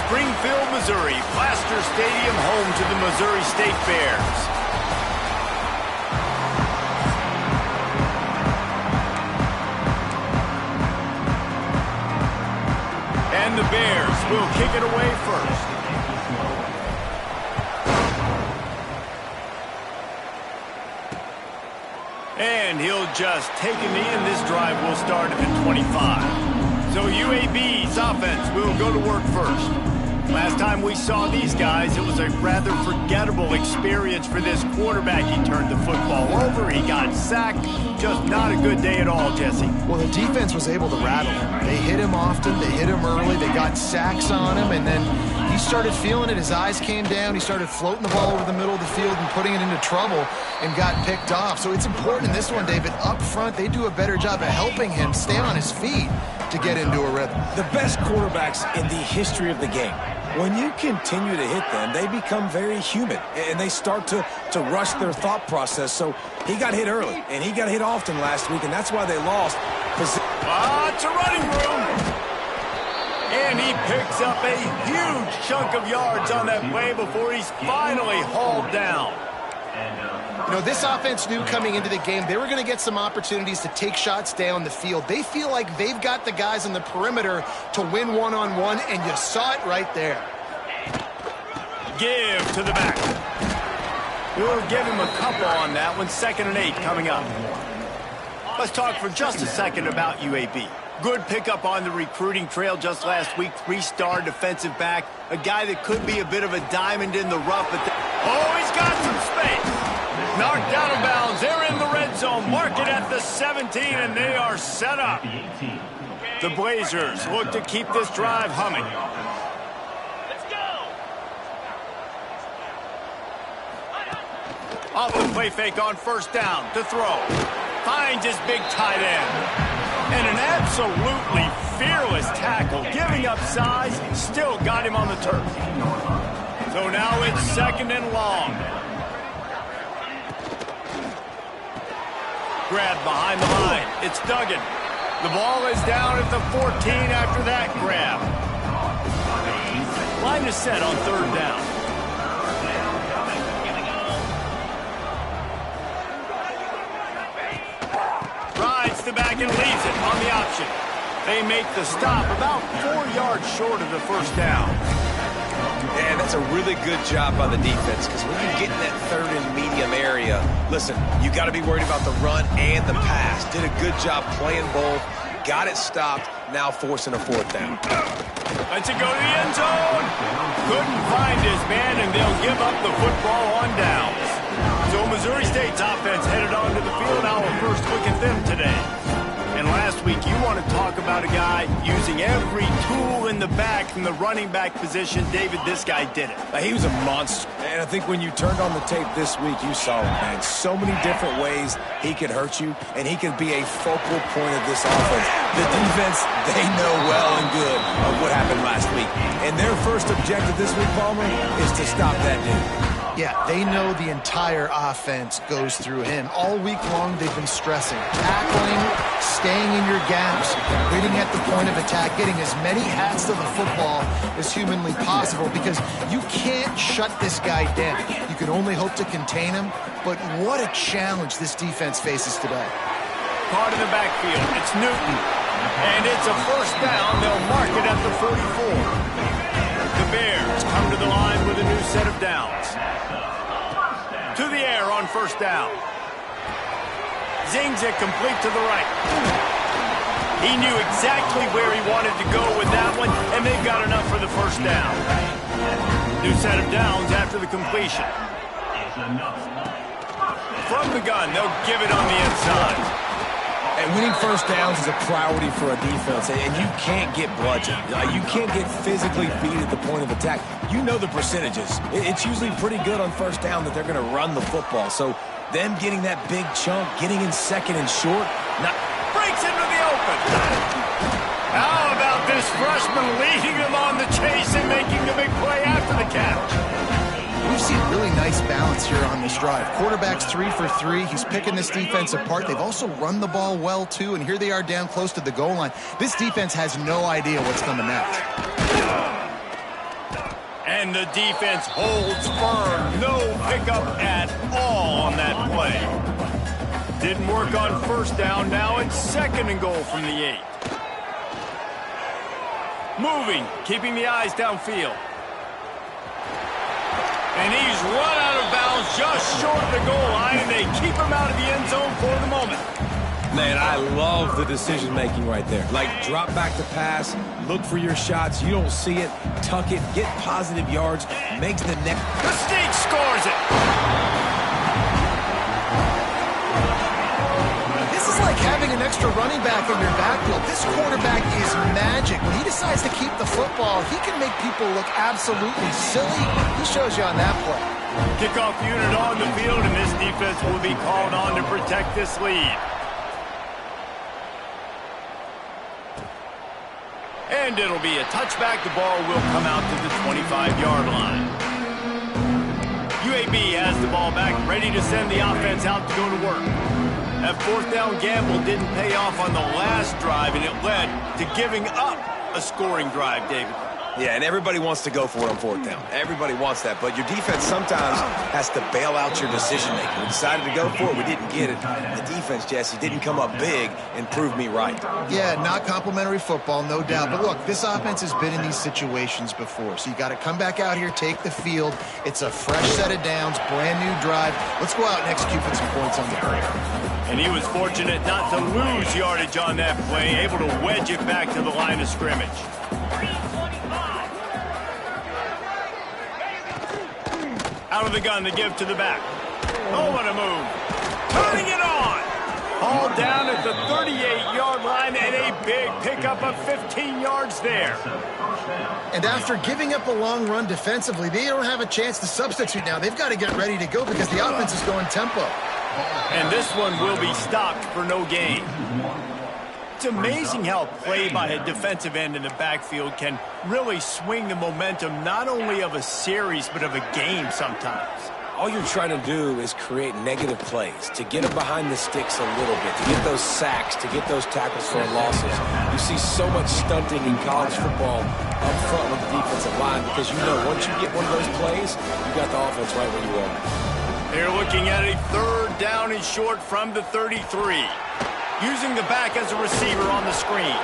Springfield, Missouri, Plaster Stadium, home to the Missouri State Bears. And the Bears will kick it away first. And he'll just take a knee, and this drive will start at the 25. So UAB's offense will go to work first. Last time we saw these guys, it was a rather forgettable experience for this quarterback. He turned the football over, he got sacked. Just not a good day at all, Jesse. Well, the defense was able to rattle him. They hit him often, they hit him early, they got sacks on him, and then he started feeling it. His eyes came down, he started floating the ball over the middle of the field and putting it into trouble and got picked off. So it's important in this one, David. Up front, they do a better job of helping him stay on his feet to get into a rhythm. The best quarterbacks in the history of the game, when you continue to hit them, they become very human, and they start to rush their thought process. So he got hit early, and he got hit often last week, and that's why they lost. It's a running room. And he picks up a huge chunk of yards on that play before he's finally hauled down. You know, this offense knew coming into the game they were going to get some opportunities to take shots down the field. They feel like they've got the guys on the perimeter to win one-on-one, and you saw it right there. Give to the back. We'll give him a couple on that one. 2nd and 8 coming up. Let's talk for just a second about UAB. Good pickup on the recruiting trail just last week. 3-star defensive back. A guy that could be a bit of a diamond in the rough. Oh, he's got some space. Knocked out of bounds. They're in the red zone. Mark it at the 17, and they are set up. The Blazers look to keep this drive humming. Let's go. Off the play fake on 1st down to throw. Finds his big tight end. And an absolutely fearless tackle. Giving up size, still got him on the turf. So now it's 2nd and long. Grab behind the line. It's Duggan. The ball is down at the 14 after that grab. Line is set on 3rd down. Rides the back and leaves it on the option. They make the stop about 4 yards short of the 1st down. Yeah, that's a really good job by the defense, because when you get in that 3rd and medium area, listen, you got to be worried about the run and the pass. Did a good job playing both, got it stopped, now forcing a 4th down. Let's it go to the end zone. Couldn't find his man, and they'll give up the football on downs. So Missouri State's offense headed onto the field. Now our first look at them today. And last week, you want to talk about a guy using every tool in the back from the running back position. David, this guy did it. He was a monster. And I think when you turned on the tape this week, you saw it, man. So many different ways he could hurt you, and he could be a focal point of this offense. The defense, they know well and good of what happened last week. And their first objective this week, Palmer, is to stop that dude. Yeah, they know the entire offense goes through him. All week long, they've been stressing. Tackling, staying in your gaps, waiting at the point of attack, getting as many hats to the football as humanly possible, because you can't shut this guy down. You can only hope to contain him, but what a challenge this defense faces today. Caught in the backfield. It's Newton. And it's a 1st down. They'll mark it at the 44. The Bears come to the line with a new set of downs. To the air on 1st down. Zings it complete to the right. He knew exactly where he wanted to go with that one, and they've got enough for the 1st down. New set of downs after the completion. From the gun, they'll give it on the inside. And winning 1st downs is a priority for a defense, and you can't get bludgeoned. You can't get physically beat at the point of attack. You know the percentages. It's usually pretty good on 1st down that they're going to run the football. So them getting that big chunk, getting in 2nd and short, breaks into the open. How about this freshman leading them on the chase and making the big play after the catch? We've seen really nice balance here on this drive. Quarterback's 3 for 3. He's picking this defense apart. They've also run the ball well, too, and here they are down close to the goal line. This defense has no idea what's coming next. And the defense holds firm. No pickup at all on that play. Didn't work on first down. Now it's 2nd and goal from the 8. Moving, keeping the eyes downfield. And he's run out of bounds just short of the goal line, and they keep him out of the end zone for the moment. Man, I love the decision-making right there. Like, drop back to pass, look for your shots. You don't see it, tuck it, get positive yards, makes the next. The Sneak scores it. This is like having an extra running back in your backfield. This quarterback is magic. When he decides to keep the football, he can make people look absolutely silly. He shows you on that play. Kickoff unit on the field, and this defense will be called on to protect this lead. And it'll be a touchback. The ball will come out to the 25-yard line. UAB has the ball back, ready to send the offense out to go to work. That 4th down gamble didn't pay off on the last drive, and it led to giving up a scoring drive, David. Yeah, and everybody wants to go for it on 4th down. Everybody wants that, but your defense sometimes has to bail out your decision-making. We decided to go for it. We didn't get it. The defense, Jesse, didn't come up big and prove me right. Yeah, not complimentary football, no doubt. But look, this offense has been in these situations before, so you got to come back out here, take the field. It's a fresh set of downs, brand new drive. Let's go out and execute with some points on the board. And he was fortunate not to lose yardage on that play, able to wedge it back to the line of scrimmage. Out of the gun, the give to the back. Oh, what a move. Turning it on. All down at the 38-yard line, and a big pickup of 15 yards there. And after giving up a long run defensively, they don't have a chance to substitute now. They've got to get ready to go because the offense is going tempo. And this one will be stopped for no gain. It's amazing how play by a defensive end in the backfield can really swing the momentum not only of a series but of a game sometimes. All you're trying to do is create negative plays, to get them behind the sticks a little bit, to get those sacks, to get those tackles for losses. You see so much stunting in college football up front with the defensive line because you know once you get one of those plays, you got the offense right where you want it. They're looking at a 3rd down and short from the 33. Using the back as a receiver on the screen.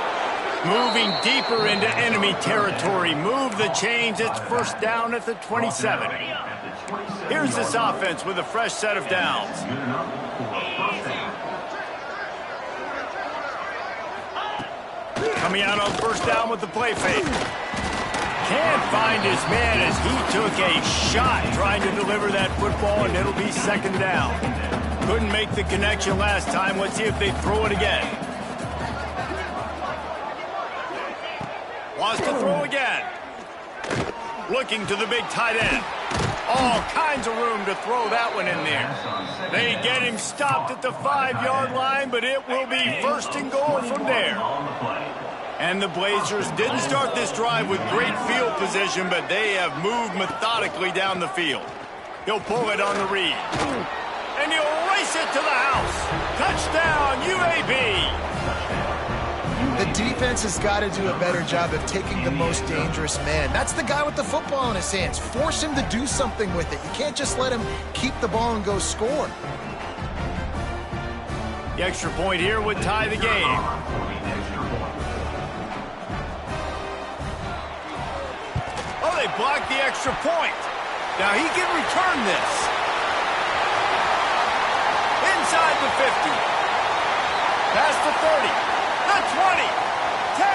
Moving deeper into enemy territory. Move the chains. It's 1st down at the 27. Here's this offense with a fresh set of downs. Coming out on 1st down with the play fake. Can't find his man as he took a shot trying to deliver that football, and it'll be 2nd down. Couldn't make the connection last time. Let's see if they throw it again. Wants to throw again. Looking to the big tight end. All kinds of room to throw that one in there. They get him stopped at the 5-yard line, but it will be 1st and goal from there. And the Blazers didn't start this drive with great field position, but they have moved methodically down the field. He'll pull it on the read. And he'll race it to the house. Touchdown, UAB. The defense has got to do a better job of taking the most dangerous man. That's the guy with the football in his hands. Force him to do something with it. You can't just let him keep the ball and go score. The extra point here would tie the game. Oh, they blocked the extra point. Now he can return this. Inside the 50. Past the 30. The 20. 10.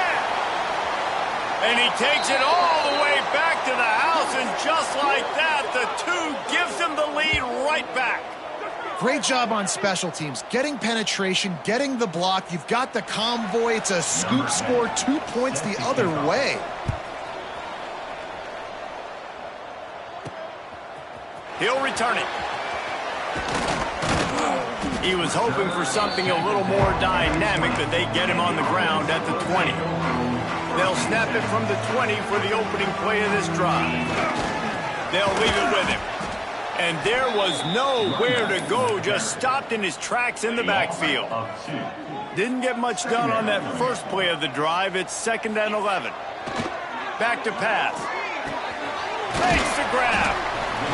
And he takes it all the way back to the house, and just like that, the 2 gives him the lead right back. Great job on special teams. Getting penetration, getting the block. You've got the convoy. It's a scoop score, 2 points the other way. He'll return it. He was hoping for something a little more dynamic, but they get him on the ground at the 20. They'll snap it from the 20 for the opening play of this drive. They'll leave it with him. And there was nowhere to go, just stopped in his tracks in the backfield. Didn't get much done on that first play of the drive. It's 2nd and 11. Back to pass. Makes the grab.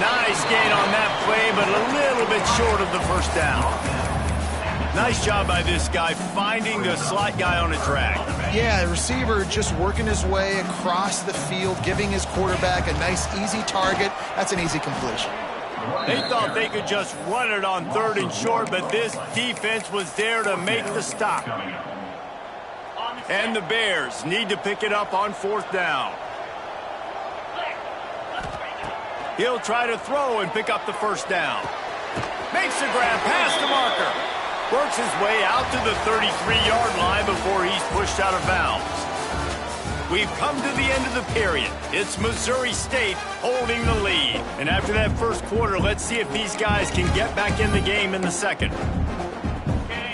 Nice gain on that play, but a little bit short of the first down. Nice job by this guy finding the slot guy on a drag. Yeah, the receiver just working his way across the field, giving his quarterback a nice, easy target. That's an easy completion. They thought they could just run it on 3rd and short, but this defense was there to make the stop. And the Bears need to pick it up on 4th down. He'll try to throw and pick up the first down. Makes the grab past the marker. Works his way out to the 33-yard line before he's pushed out of bounds. We've come to the end of the period. It's Missouri State holding the lead. And after that first quarter, let's see if these guys can get back in the game in the second.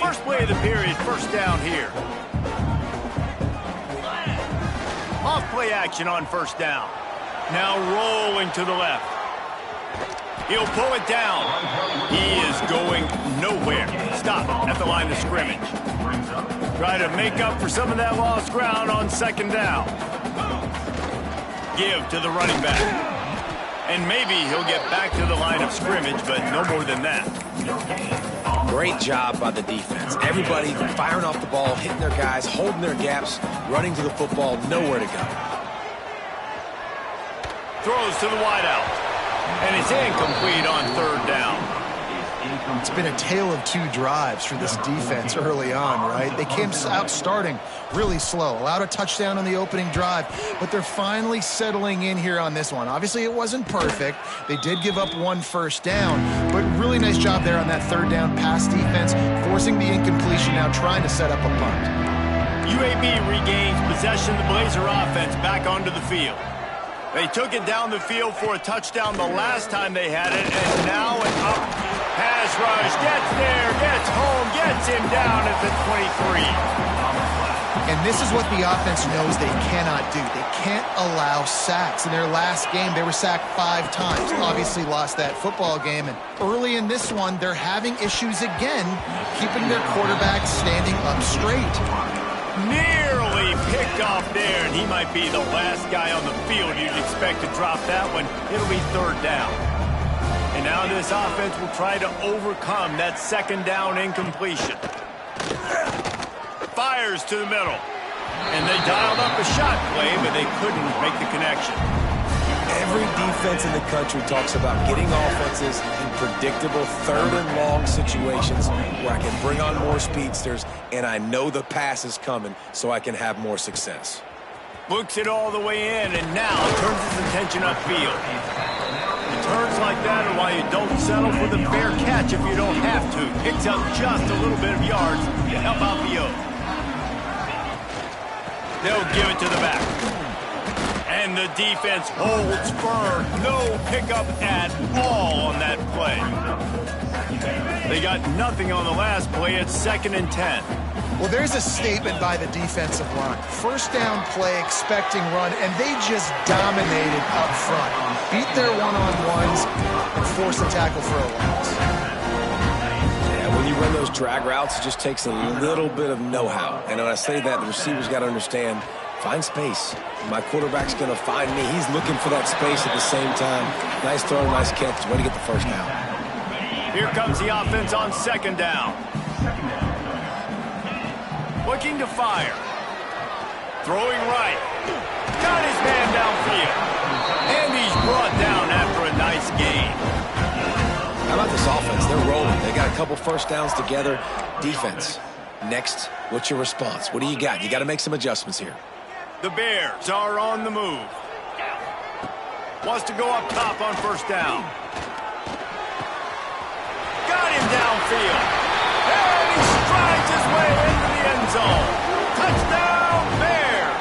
First play of the period, first down here. Off play action on first down. Now rolling to the left. He'll pull it down. He is going nowhere. Stop at the line of scrimmage. Try to make up for some of that lost ground on 2nd down. Give to the running back. And maybe he'll get back to the line of scrimmage, but no more than that. Great job by the defense. Everybody firing off the ball, hitting their guys, holding their gaps, running to the football, nowhere to go. Throws to the wideout. And it's incomplete on 3rd down. It's been a tale of 2 drives for this defense early on, right? They came out starting really slow, allowed a touchdown on the opening drive, but they're finally settling in here on this one. Obviously, it wasn't perfect. They did give up 1 first down, but really nice job there on that 3rd down pass defense, forcing the incompletion, now trying to set up a punt. UAB regains possession of the Blazer offense back onto the field. They took it down the field for a touchdown the last time they had it, and now an up pass rush. Gets there, gets home, gets him down at the 23. And this is what the offense knows they cannot do. They can't allow sacks. In their last game, they were sacked 5 times. Obviously lost that football game. And early in this one, they're having issues again, keeping their quarterback standing up straight. Nearly picked off there, and he might be the last guy on the field you'd expect to drop that one. It'll be 3rd down. And now this offense will try to overcome that 2nd down incompletion. Fires to the middle. And they dialed up a shot play, but they couldn't make the connection. Every defense in the country talks about getting offenses in predictable 3rd and long situations where I can bring on more speedsters and I know the pass is coming so I can have more success. Looks it all the way in and now turns his attention upfield. Turns like that are why you don't settle for the fair catch if you don't have to. Picks up just a little bit of yards to help out the O. They'll give it to the back. And the defense holds firm. No pickup at all on that play. They got nothing on the last play. It's 2nd and 10. Well, there's a statement by the defensive line. First down play, expecting run, and they just dominated up front. Beat their one-on-ones and forced a tackle for a loss. Yeah, when you run those drag routes, it just takes a little bit of know-how. And when I say that, the receiver's got to understand, find space. My quarterback's going to find me. He's looking for that space at the same time. Nice throw, nice catch. Way to get the first down. Here comes the offense on 2nd down. Looking to fire. Throwing right. Got his man downfield. And he's brought down after a nice gain. How about this offense? They're rolling. They got a couple first downs together. Defense. Next, what's your response? What do you got? You got to make some adjustments here. The Bears are on the move. Wants to go up top on first down. Got him downfield. And he strides his way into the end zone. Touchdown, Bears!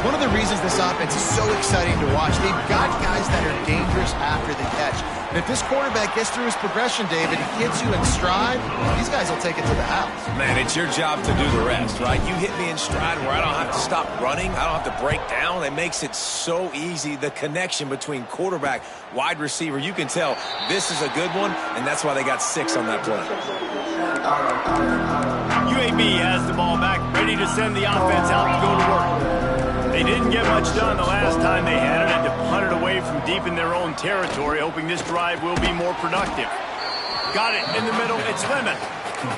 One of the reasons this offense is so exciting to watch, they've got guys that are dangerous after the catch. And if this quarterback gets through his progression, David, hits you in stride, these guys will take it to the house. Man, it's your job to do the rest, right? You hit me in stride where I don't have to stop running. I don't have to break down. It makes it so easy. The connection between quarterback, wide receiver, you can tell this is a good one, and that's why they got 6 on that play. UAB has the ball back, ready to send the offense out to go to work. They didn't get much done the last time they had it, and to it away from deep in their own territory, hoping this drive will be more productive. Got it in the middle. It's Lemon.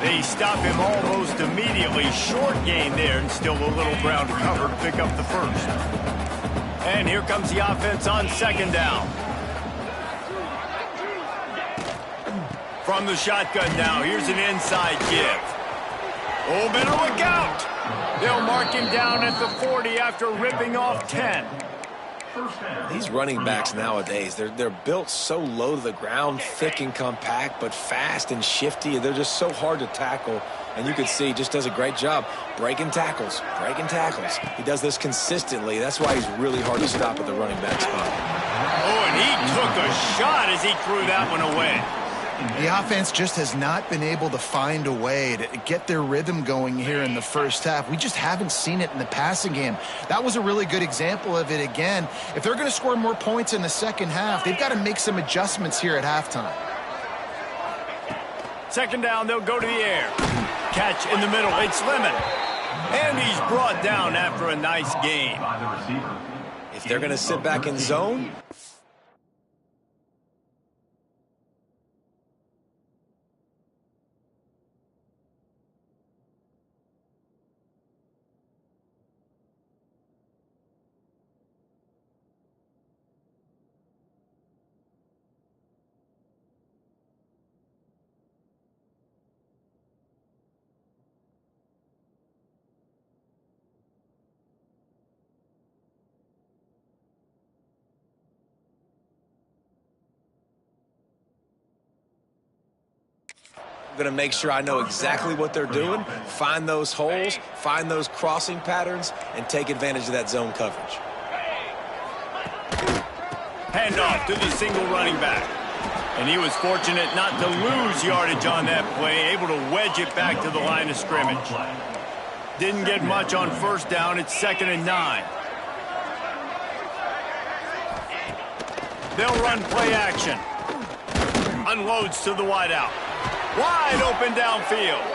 They stop him almost immediately. Short gain there, and still a little ground to cover to pick up the first. And here comes the offense on second down. From the shotgun now, here's an inside give. Oh, better look out. They'll mark him down at the 40 after ripping off 10. These running backs nowadays, they're built so low to the ground, thick and compact, but fast and shifty. They're just so hard to tackle. And you can see he just does a great job breaking tackles, breaking tackles. He does this consistently. That's why he's really hard to stop at the running back spot. Oh, and he took a shot as he threw that one away. The offense just has not been able to find a way to get their rhythm going here in the first half. We just haven't seen it in the passing game. That was a really good example of it again. If they're going to score more points in the second half, they've got to make some adjustments here at halftime. Second down, they'll go to the air. Catch in the middle, it's Lemon. And he's brought down after a nice gain. If they're going to sit back in zone, I'm going to make sure I know exactly what they're doing, find those holes, find those crossing patterns, and take advantage of that zone coverage. Handoff to the single running back. And he was fortunate not to lose yardage on that play, able to wedge it back to the line of scrimmage. Didn't get much on first down. It's 2nd and 9. They'll run play action. Unloads to the wideout. Wide open downfield.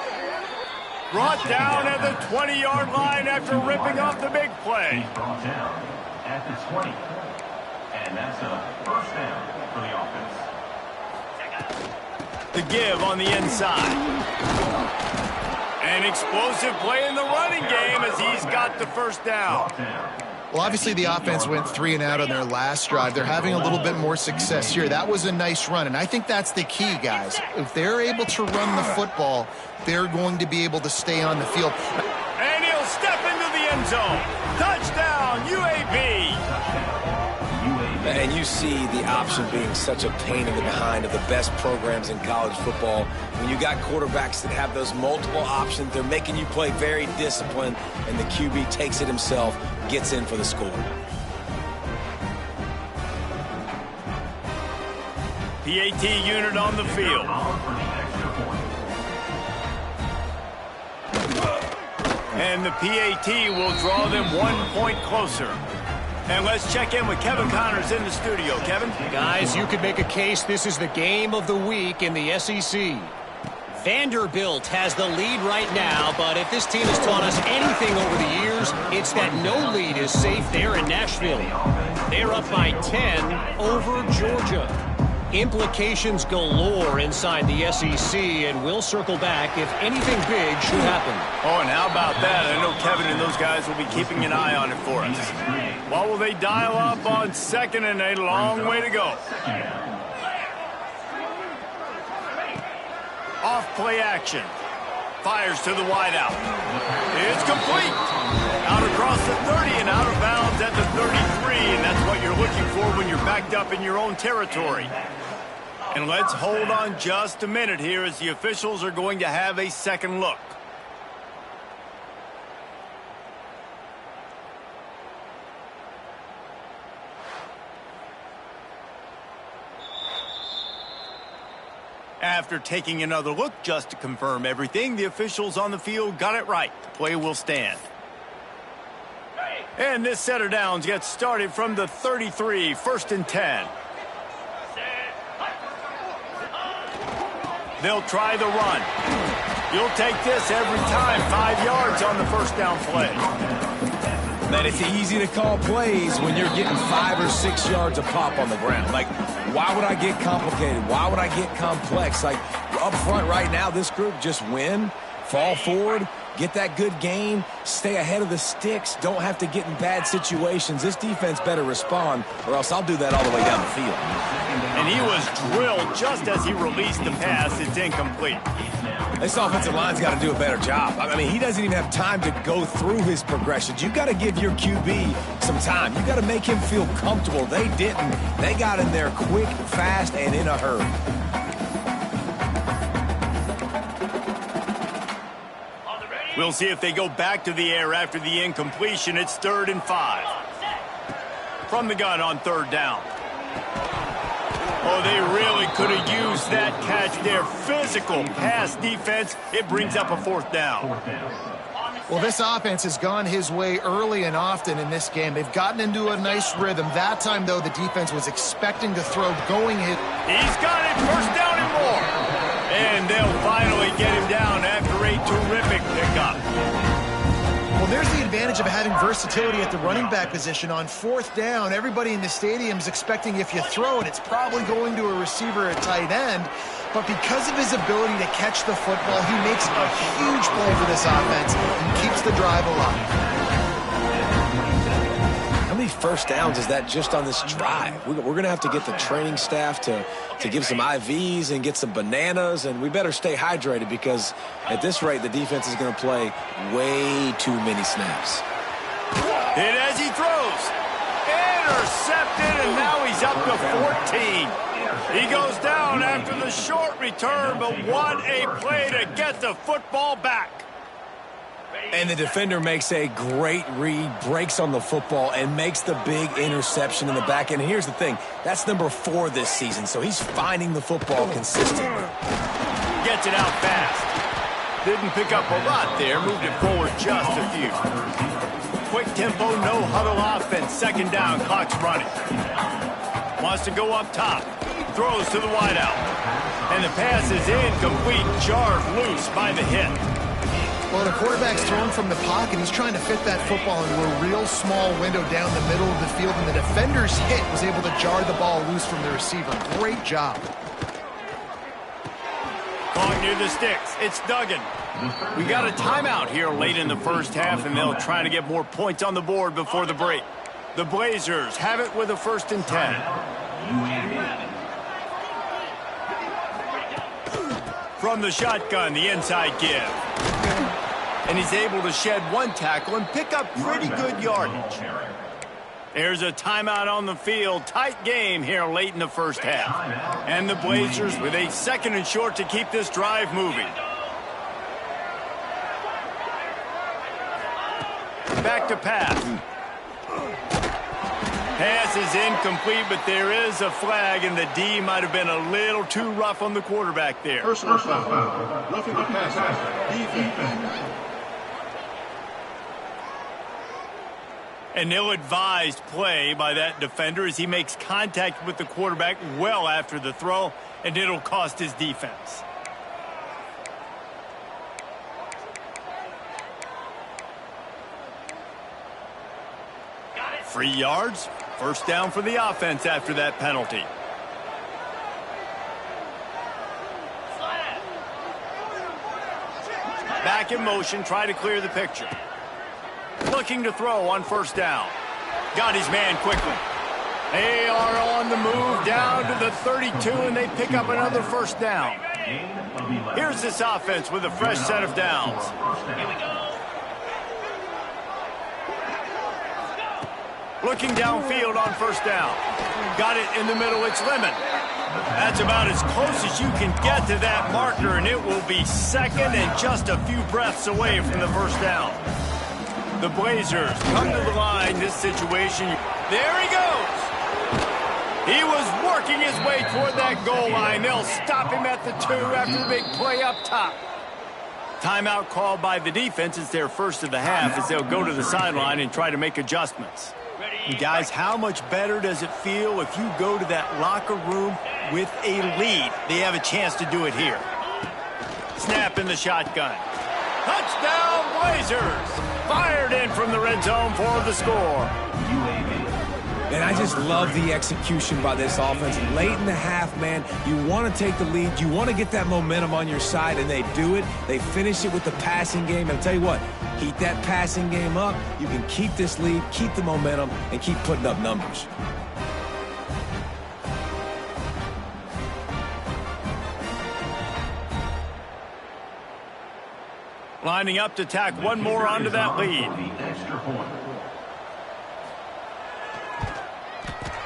Brought down at the 20-yard line after ripping off the big play. Brought down at the 20. And that's a first down for the offense. The give on the inside. An explosive play in the running game as he's got the first down. Well, obviously the offense went 3 and out on their last drive. They're having a little bit more success here. That was a nice run, and I think that's the key, guys. If they're able to run the football, they're going to be able to stay on the field. And he'll step into the end zone. Touchdown, UAB. And you see the option being such a pain in the behind of the best programs in college football. When you got quarterbacks that have those multiple options, they're making you play very disciplined, and the QB takes it himself, gets in for the score. PAT unit on the field. And the PAT will draw them 1 point closer. And let's check in with Kevin Connors in the studio. Kevin? Guys, you could make a case this is the game of the week in the SEC. Vanderbilt has the lead right now, but if this team has taught us anything over the years, it's that no lead is safe there in Nashville. They're up by 10 over Georgia. Implications galore inside the SEC, and we'll circle back if anything big should happen. Oh, and how about that? I know Kevin and those guys will be keeping an eye on it for us. What will they dial up on 2nd and a long way to go? Off play action. Fires to the wideout. It's complete. Out across the 30 and out of bounds at the 33, and that's what you're looking for when you're backed up in your own territory. And let's hold on just a minute here as the officials are going to have a second look. After taking another look just to confirm everything, the officials on the field got it right. The play will stand. And this set of downs gets started from the 33, 1st and 10. They'll try the run. You'll take this every time. 5 yards on the first down play. Man, it's easy to call plays when you're getting 5 or 6 yards a pop on the ground. Like, why would I get complicated? Why would I get complex? Like, up front right now, this group just win, fall forward, get that good gain, stay ahead of the sticks, don't have to get in bad situations. This defense better respond, or else I'll do that all the way down the field. And he was drilled just as he released the pass. It's incomplete. This offensive line's got to do a better job. I mean, he doesn't even have time to go through his progressions. You've got to give your QB some time. You've got to make him feel comfortable. They didn't. They got in there quick, fast, and in a hurry. We'll see if they go back to the air after the incompletion. It's 3rd and 5. From the gun on 3rd down. Oh, they really could have used that catch there. Physical pass defense. It brings up a 4th down. Well, this offense has gone his way early and often in this game. They've gotten into a nice rhythm. That time, though, the defense was expecting to throw going hit. He's got it. 1st down and more. And they'll finally get him down after a terrific pickup. Well, there's the advantage of having versatility at the running back position. On 4th down, everybody in the stadium is expecting if you throw it, it's probably going to a receiver at tight end. But because of his ability to catch the football, he makes a huge play for this offense and keeps the drive alive. How many first downs is that just on this drive? We're going to have to get the training staff to give some IVs and get some bananas, and we better stay hydrated because at this rate, the defense is going to play way too many snaps. Hit as he throws. Intercepted, and now he's up to 14. He goes down after the short return, but what a play to get the football back. And the defender makes a great read, breaks on the football, and makes the big interception in the back end. And here's the thing, that's number 4 this season, so he's finding the football consistently. Gets it out fast. Didn't pick up a lot there, moved it forward just a few. Quick tempo, no huddle offense. 2nd down, clock's running. Wants to go up top. Throws to the wideout. And the pass is incomplete, jarred loose by the hit. Well, the quarterback's thrown from the pocket. He's trying to fit that football into a real small window down the middle of the field, and the defender's hit was able to jar the ball loose from the receiver. Great job. Caught near the sticks. It's Duggan. We got a timeout here late in the first half, and they'll try to get more points on the board before the break. The Blazers have it with a 1st and 10. From the shotgun, the inside give. And he's able to shed 1 tackle and pick up pretty good yardage. There's a timeout on the field. Tight game here late in the first half. And the Blazers with a 2nd and short to keep this drive moving. Back to pass. Pass is incomplete, but there is a flag, and the D might have been a little too rough on the quarterback there. Personal foul. Roughing the passer. Defense. An ill-advised play by that defender as he makes contact with the quarterback well after the throw, and it'll cost his defense. Free yards. 1st down for the offense after that penalty. Back in motion, try to clear the picture. Looking to throw on 1st down. Got his man quickly. They are on the move down to the 32, and they pick up another 1st down. Here's this offense with a fresh set of downs. Looking downfield on 1st down. Got it in the middle, it's Lemon. That's about as close as you can get to that marker, and it will be 2nd and just a few breaths away from the 1st down. The Blazers come to the line, this situation. There he goes. He was working his way toward that goal line. They'll stop him at the 2 after the big play up top. Timeout called by the defense. It's their 1st of the half as they'll go to the sideline and try to make adjustments. And guys, how much better does it feel if you go to that locker room with a lead? They have a chance to do it here. Snap in the shotgun. Touchdown, Blazers! Fired in from the red zone for the score. And I just love the execution by this offense. Late in the half, man, you want to take the lead. You want to get that momentum on your side, and they do it. They finish it with the passing game. And I'll tell you what, keep that passing game up. You can keep this lead, keep the momentum, and keep putting up numbers. Lining up to tack one more onto that lead.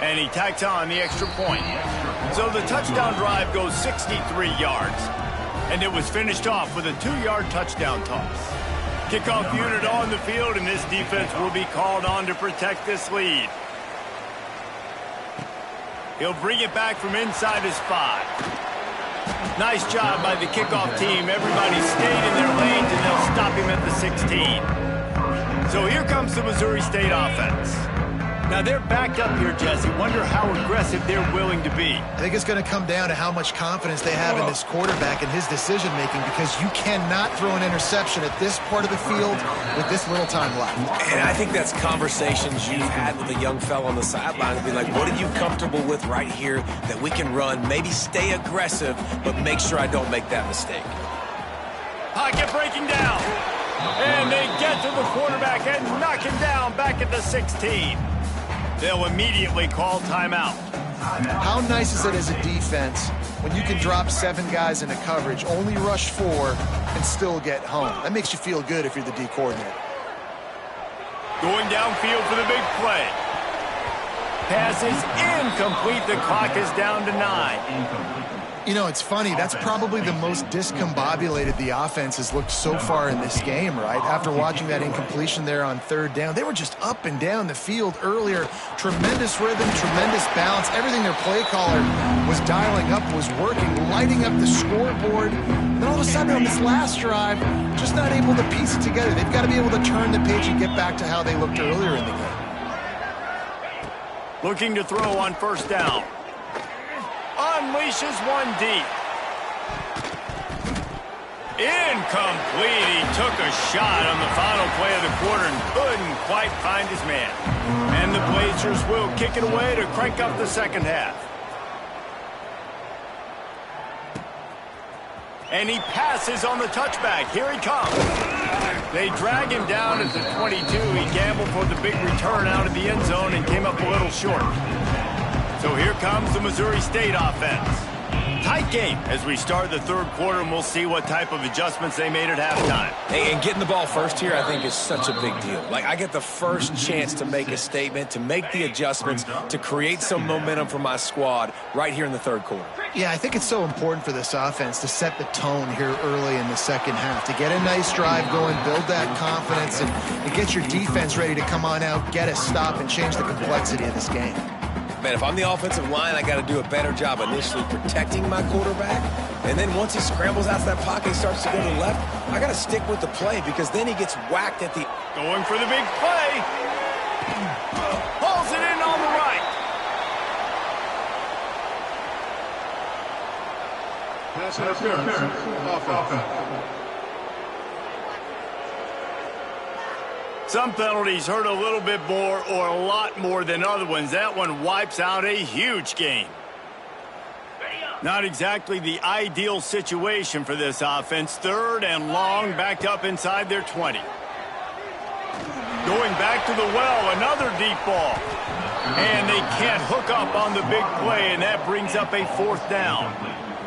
And he tacks on the extra point. So the touchdown drive goes 63 yards. And it was finished off with a 2-yard touchdown toss. Kickoff unit on the field, and this defense will be called on to protect this lead. He'll bring it back from inside his 5. Nice job by the kickoff team. Everybody stayed in their lanes, and they'll stop him at the 16. So here comes the Missouri State offense. Now they're backed up here, Jesse. Wonder how aggressive they're willing to be. I think it's going to come down to how much confidence they have in this quarterback and his decision-making, because you cannot throw an interception at this part of the field with this little time left. And I think that's conversations you've had with a young fella on the sideline to be like, what are you comfortable with right here that we can run? Maybe stay aggressive, but make sure I don't make that mistake. Pocket breaking down. And they get to the quarterback and knock him down back at the 16. They'll immediately call timeout. How nice is it as a defense when you can drop 7 guys into coverage, only rush 4, and still get home? That makes you feel good if you're the D coordinator. Going downfield for the big play. Pass is incomplete. The clock is down to 9. You know, it's funny. That's probably the most discombobulated the offense has looked so far in this game, right? After watching that incompletion there on 3rd down, they were just up and down the field earlier. Tremendous rhythm, tremendous balance. Everything their play caller was dialing up was working, lighting up the scoreboard. Then all of a sudden on this last drive, just not able to piece it together. They've got to be able to turn the page and get back to how they looked earlier in the game. Looking to throw on 1st down. Unleashes one deep. Incomplete. He took a shot on the final play of the quarter and couldn't quite find his man. And the Blazers will kick it away to crank up the 2nd half. And he passes on the touchback. Here he comes. They drag him down at the 22. He gambled for the big return out of the end zone and came up a little short. So here comes the Missouri State offense. Tight game as we start the 3rd quarter, and we'll see what type of adjustments they made at halftime. Hey, and getting the ball first here, I think, is such a big deal. Like, I get the first chance to make a statement, to make the adjustments, to create some momentum for my squad right here in the 3rd quarter. Yeah, I think it's so important for this offense to set the tone here early in the 2nd half, to get a nice drive going, build that confidence, and get your defense ready to come on out, get a stop, and change the complexity of this game. Man, if I'm the offensive line, I got to do a better job initially protecting my quarterback. And then once he scrambles out of that pocket and starts to go to the left, I got to stick with the play, because then he gets whacked at the... Going for the big play. Pulls it in on the right. Pass interference. Offense. Some penalties hurt a little bit more or a lot more than other ones. That one wipes out a huge game. Not exactly the ideal situation for this offense. 3rd and long, backed up inside their 20. Going back to the well, another deep ball. And they can't hook up on the big play, and that brings up a 4th down.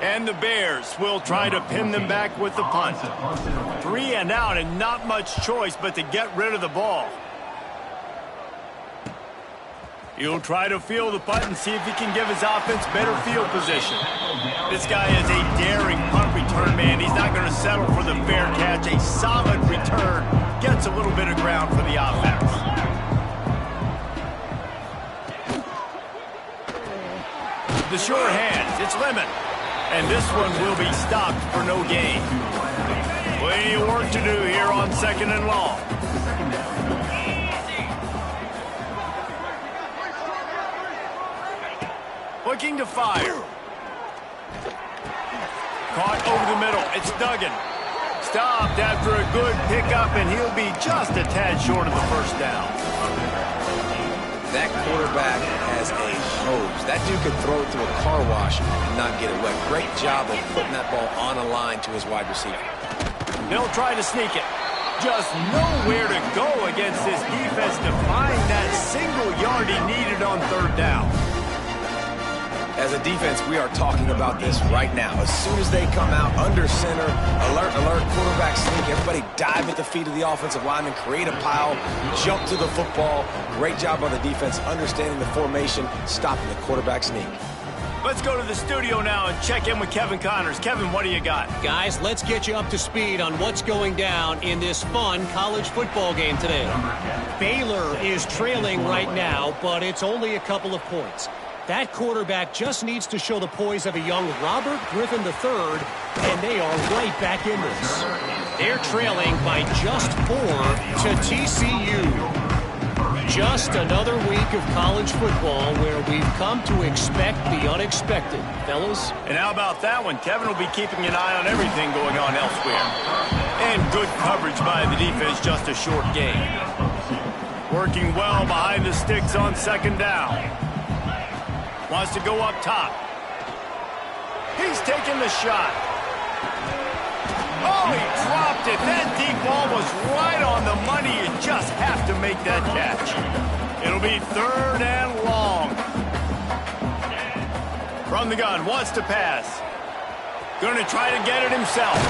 And the Bears will try to pin them back with the punt. 3 and out, and not much choice but to get rid of the ball. He'll try to field the punt and see if he can give his offense better field position. This guy is a daring punt return man. He's not going to settle for the fair catch. A solid return gets a little bit of ground for the offense. The sure hands, it's Lemon. And this one will be stopped for no gain. Plenty of work to do here on 2nd and long. Looking to fire. Caught over the middle. It's Duggan. stopped after a good pickup, and he'll be just a tad short of the first down. That quarterback has a hose. That dude could throw it through a car wash and not get it wet. Great job of putting that ball on a line to his wide receiver. They'll try to sneak it. Just nowhere to go against this defense to find that single yard he needed on third down. As a defense, we are talking about this right now. As soon as they come out under center, alert, alert, quarterback sneak, everybody dive at the feet of the offensive lineman, create a pile, jump to the football. Great job on the defense, understanding the formation, stopping the quarterback sneak. Let's go to the studio now and check in with Kevin Connors. Kevin, what do you got? Guys, let's get you up to speed on what's going down in this fun college football game today. Baylor is trailing right now, but it's only a couple of points. That quarterback just needs to show the poise of a young Robert Griffin III, and they are right back in this. They're trailing by just 4 to TCU. Just another week of college football where we've come to expect the unexpected, fellas. And how about that one? Kevin will be keeping an eye on everything going on elsewhere. And good coverage by the defense, just a short game. Working well behind the sticks on second down. Wants to go up top. He's taking the shot. Oh, he dropped it. That deep ball was right on the money. You just have to make that catch. It'll be third and long. From the gun, wants to pass. Going to try to get it himself.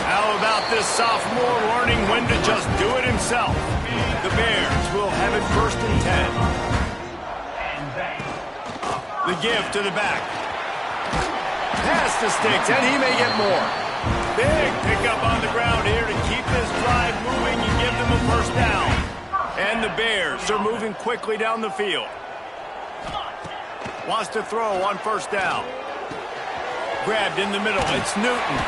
How about this sophomore learning when to just do it himself? The Bears will have it first and 10. The give to the back. Pass the sticks, and he may get more. Big pickup on the ground here to keep this drive moving and give them a first down. And the Bears are moving quickly down the field. Wants to throw on first down. Grabbed in the middle. It's Newton.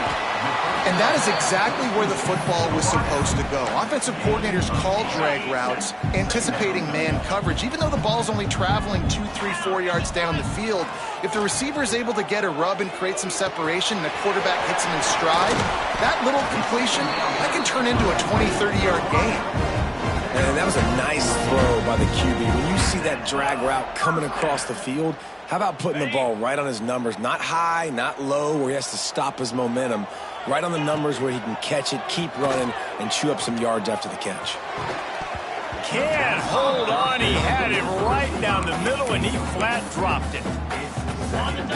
And that is exactly where the football was supposed to go. Offensive coordinators call drag routes, anticipating man coverage. Even though the ball's only traveling 2, 3, 4 yards down the field, if the receiver is able to get a rub and create some separation and the quarterback hits him in stride, that little completion, that can turn into a 20, 30-yard game. And that was a nice throw by the QB. When you see that drag route coming across the field, how about putting the ball right on his numbers? Not high, not low, where he has to stop his momentum. Right on the numbers where he can catch it, keep running, and chew up some yards after the catch. Can't hold on. He had it right down the middle, and he flat dropped it.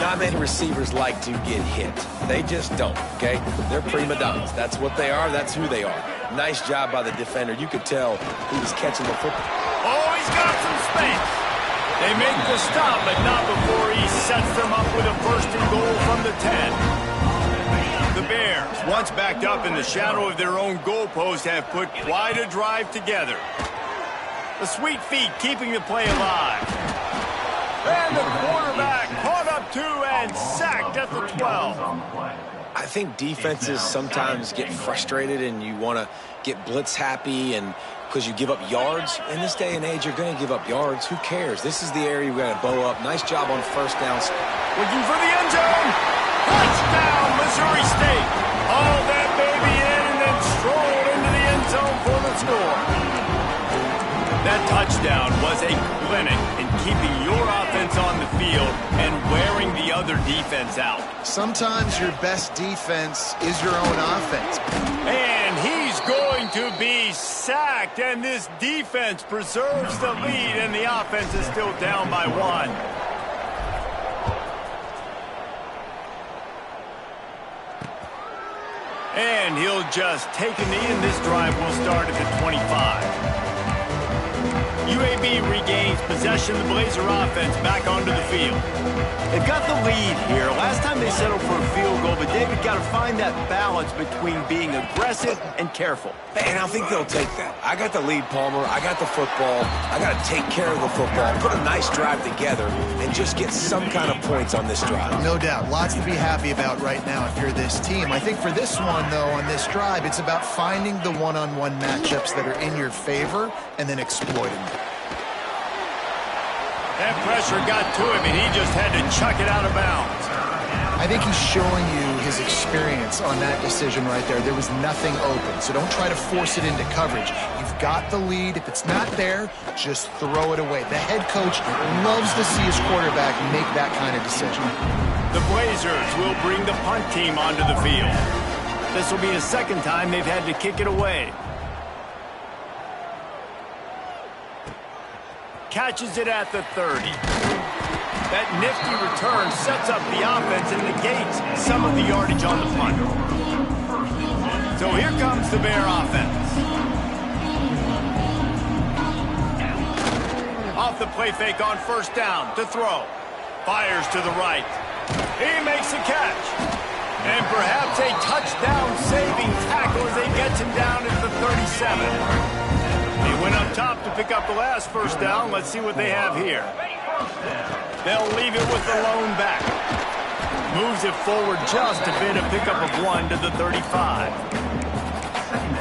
Not many receivers like to get hit. They just don't, okay? They're prima donnas. That's what they are. That's who they are. Nice job by the defender. You could tell he was catching the football. Oh, he's got some space. They make the stop, but not before he sets them up with a first and goal from the 10. The Bears, once backed up in the shadow of their own goalpost, have put quite a drive together. The sweet feet keeping the play alive. And the quarterback caught up 2 and sacked at the 12. I think defenses sometimes get frustrated and you want to get blitz happy and because you give up yards. In this day and age, you're going to give up yards. Who cares? This is the area we got to bow up. Nice job on first down. Looking for the end zone. Touchdown, Missouri State. Hauled that baby in and then strolled into the end zone for the score. That touchdown was a clinic in keeping your offense on the field and wearing the other defense out. Sometimes your best defense is your own offense. And he's going to be sacked, and this defense preserves the lead, and the offense is still down by 1. And he'll just take a knee, and this drive will start at the 25. UAB regains possession of the Blazer offense back onto the field. They've got the lead here. Last time they settled for a field goal, but David got to find that balance between being aggressive and careful. And I think they'll take that. I got the lead, Palmer. I got the football. I got to take care of the football, put a nice drive together, and just get some kind of points on this drive. No doubt. Lots to be happy about right now if you're this team. I think for this one, though, on this drive, it's about finding the one-on-one matchups that are in your favor and then exploiting them. That pressure got to him, and he just had to chuck it out of bounds. I think he's showing you his experience on that decision right there. There was nothing open, so don't try to force it into coverage. You've got the lead. If it's not there, just throw it away. The head coach loves to see his quarterback make that kind of decision. The Blazers will bring the punt team onto the field. This will be the second time they've had to kick it away. Catches it at the 30. That nifty return sets up the offense and negates some of the yardage on the punt. So here comes the Bear offense. Off the play fake on first down to throw. Fires to the right. He makes the catch. And perhaps a touchdown-saving tackle as they get him down at the 37. He went up top to pick up the last first down. Let's see what they have here. They'll leave it with the lone back. Moves it forward just a bit, a pickup of 1 to the 35.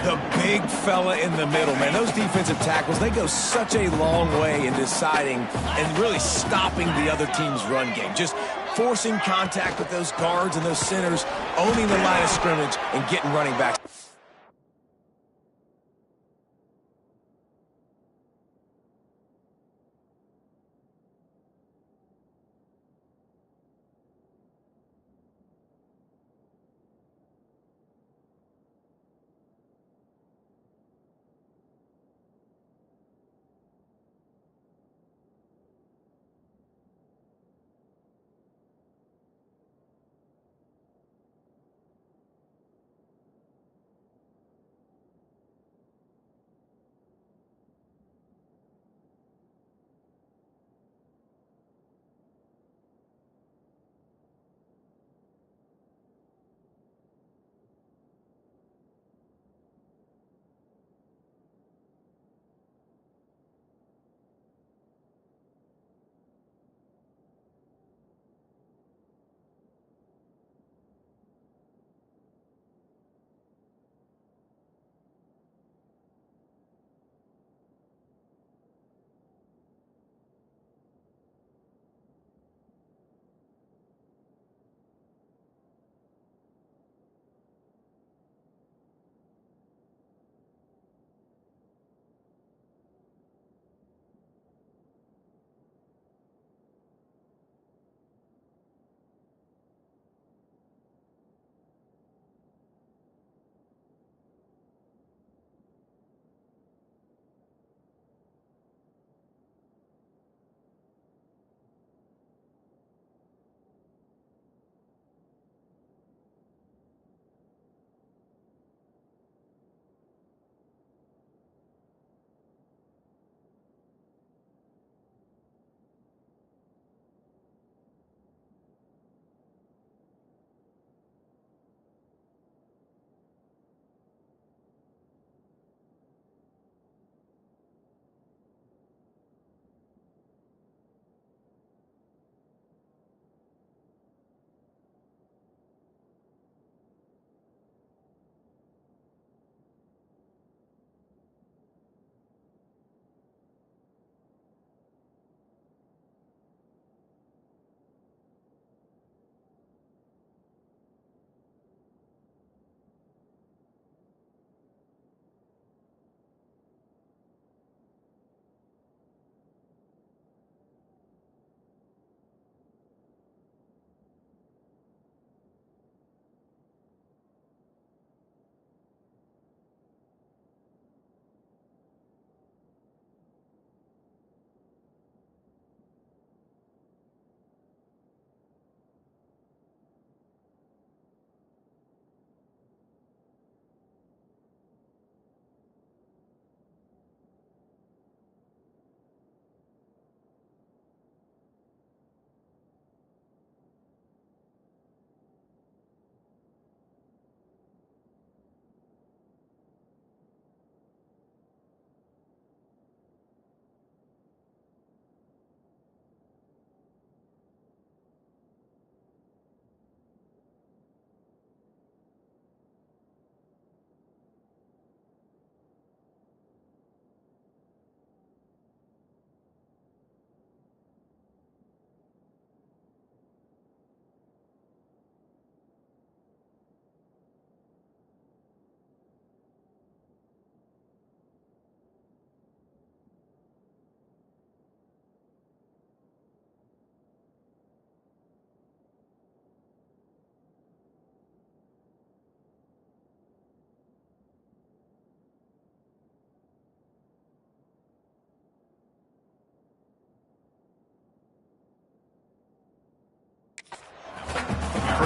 The big fella in the middle, man. Those defensive tackles, they go such a long way in deciding and really stopping the other team's run game. Just forcing contact with those guards and those centers, owning the line of scrimmage, and getting running backs.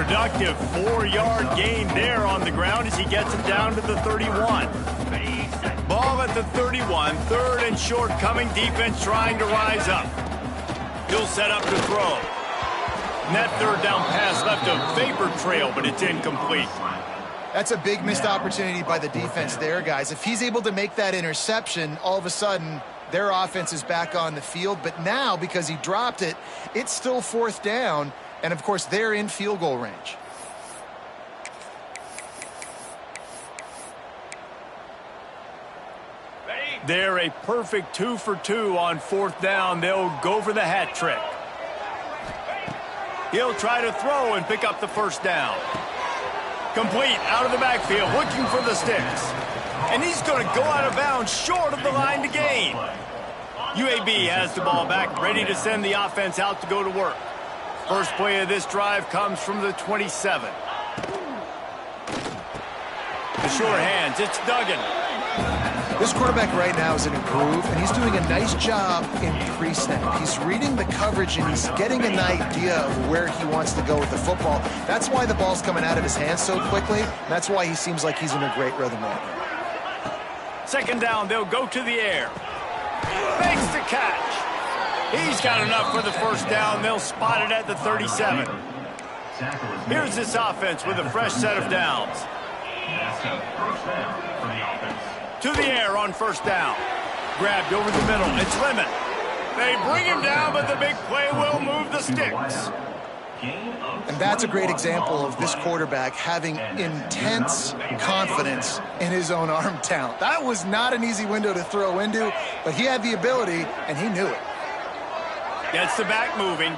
Productive 4-yard gain there on the ground as he gets it down to the 31. Ball at the 31, third and short coming, defense trying to rise up. He'll set up to throw. And that third down pass left a vapor trail, but it's incomplete. That's a big missed opportunity by the defense there, guys. If he's able to make that interception, all of a sudden their offense is back on the field. But now, because he dropped it, it's still fourth down. And, of course, they're in field goal range. They're a perfect 2 for 2 on fourth down. They'll go for the hat trick. He'll try to throw and pick up the first down. Complete out of the backfield, looking for the sticks. And he's going to go out of bounds short of the line to gain. UAB has the ball back, ready to send the offense out to go to work. First play of this drive comes from the 27. The short hands, it's Duggan. This quarterback right now is in a groove, and he's doing a nice job in pre-snap. He's reading the coverage, and he's getting an idea of where he wants to go with the football. That's why the ball's coming out of his hands so quickly. That's why he seems like he's in a great rhythm right now. Second down, they'll go to the air. Makes the catch. He's got enough for the first down. They'll spot it at the 37. Here's this offense with a fresh set of downs. To the air on first down. Grabbed over the middle. It's Lemon. They bring him down, but the big play will move the sticks. And that's a great example of this quarterback having intense confidence in his own arm talent. That was not an easy window to throw into, but he had the ability, and he knew it. Gets the back moving.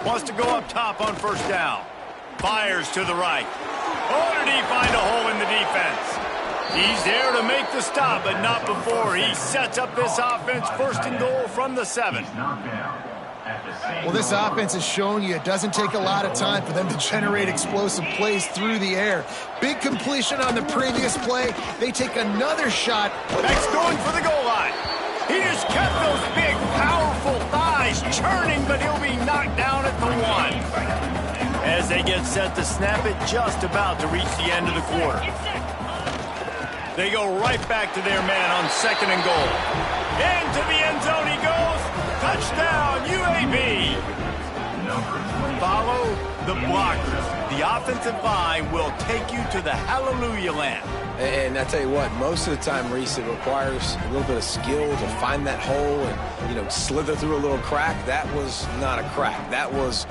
Wants to go up top on first down. Fires to the right. Oh, did he find a hole in the defense? He's there to make the stop, but not before he sets up this offense first and goal from the 7. Well, this offense has shown you it doesn't take a lot of time for them to generate explosive plays through the air. Big completion on the previous play. They take another shot. Next going for the goal line. He just kept those big, powerful thighs churning, but he'll be knocked down at the 1. As they get set to snap it, just about to reach the end of the quarter. They go right back to their man on second and goal. Into the end zone he goes. Touchdown, UAB. Follow the blockers. The offensive line will take you to the hallelujah land. And I tell you what, most of the time, Reese, it requires a little bit of skill to find that hole and, slither through a little crack. That was not a crack. That was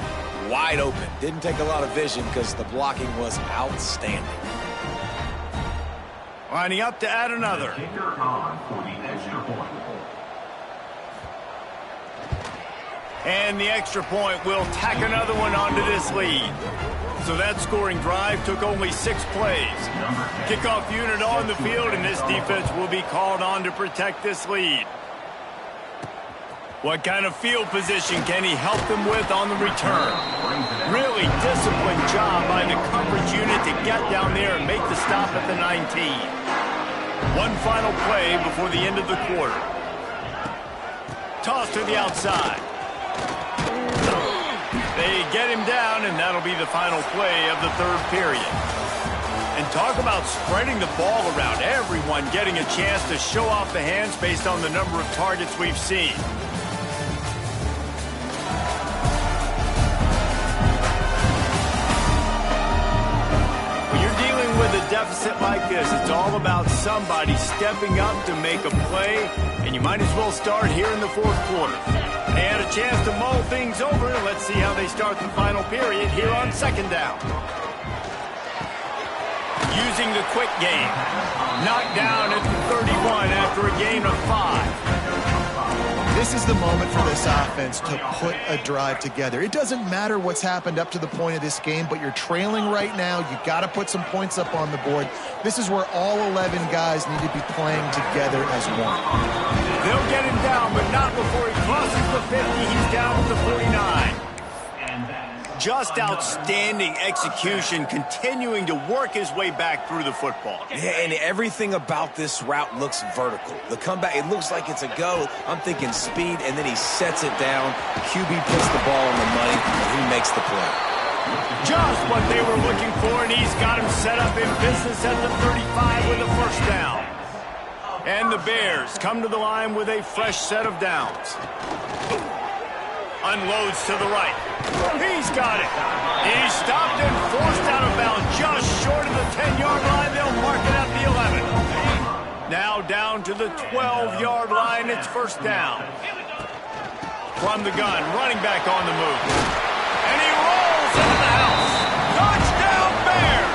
wide open. Didn't take a lot of vision because the blocking was outstanding. Lining up to add another. And the extra point will tack another one onto this lead. So that scoring drive took only 6 plays. Kickoff unit on the field, and this defense will be called on to protect this lead. What kind of field position can he help them with on the return? Really disciplined job by the coverage unit to get down there and make the stop at the 19. One final play before the end of the quarter. Toss to the outside. They get him down, and that'll be the final play of the third period. And talk about spreading the ball around. Everyone getting a chance to show off the hands based on the number of targets we've seen. When you're dealing with a deficit like this, it's all about somebody stepping up to make a play, and you might as well start here in the fourth quarter. They had a chance to mull things over. Let's see how they start the final period here on second down. Using the quick game. Knocked down at the 31 after a gain of 5. This is the moment for this offense to put a drive together. It doesn't matter what's happened up to the point of this game, but you're trailing right now. You got to put some points up on the board. This is where all 11 guys need to be playing together as one. They'll get him down, but not before he crosses the 50. He's down to the 49. Just outstanding execution, continuing to work his way back through the football. Yeah, and everything about this route looks vertical. The comeback, it looks like it's a go. I'm thinking speed, and then he sets it down. QB puts the ball on the money, and he makes the play. Just what they were looking for, and he's got him set up in business at the 35 with a first down. And the Bears come to the line with a fresh set of downs. Unloads to the right. He's got it. He's stopped and forced out of bounds just short of the 10-yard line. They'll mark it at the 11. Now down to the 12-yard line. It's first down. From the gun, running back on the move. And he rolls into the house. Touchdown, Bears!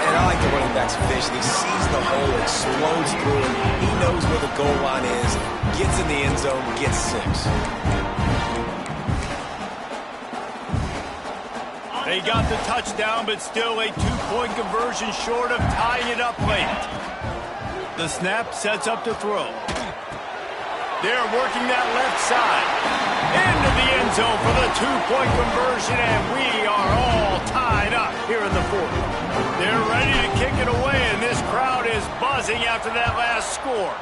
And I like the running back's vision. He sees the hole, explodes through it. He knows where the goal line is, gets in the end zone, gets 6. They got the touchdown, but still a 2-point conversion short of tying it up late. The snap sets up to throw. They're working that left side. Into the end zone for the 2-point conversion, and we are all tied up here in the 4th. They're ready to kick it away, and this crowd is buzzing after that last score.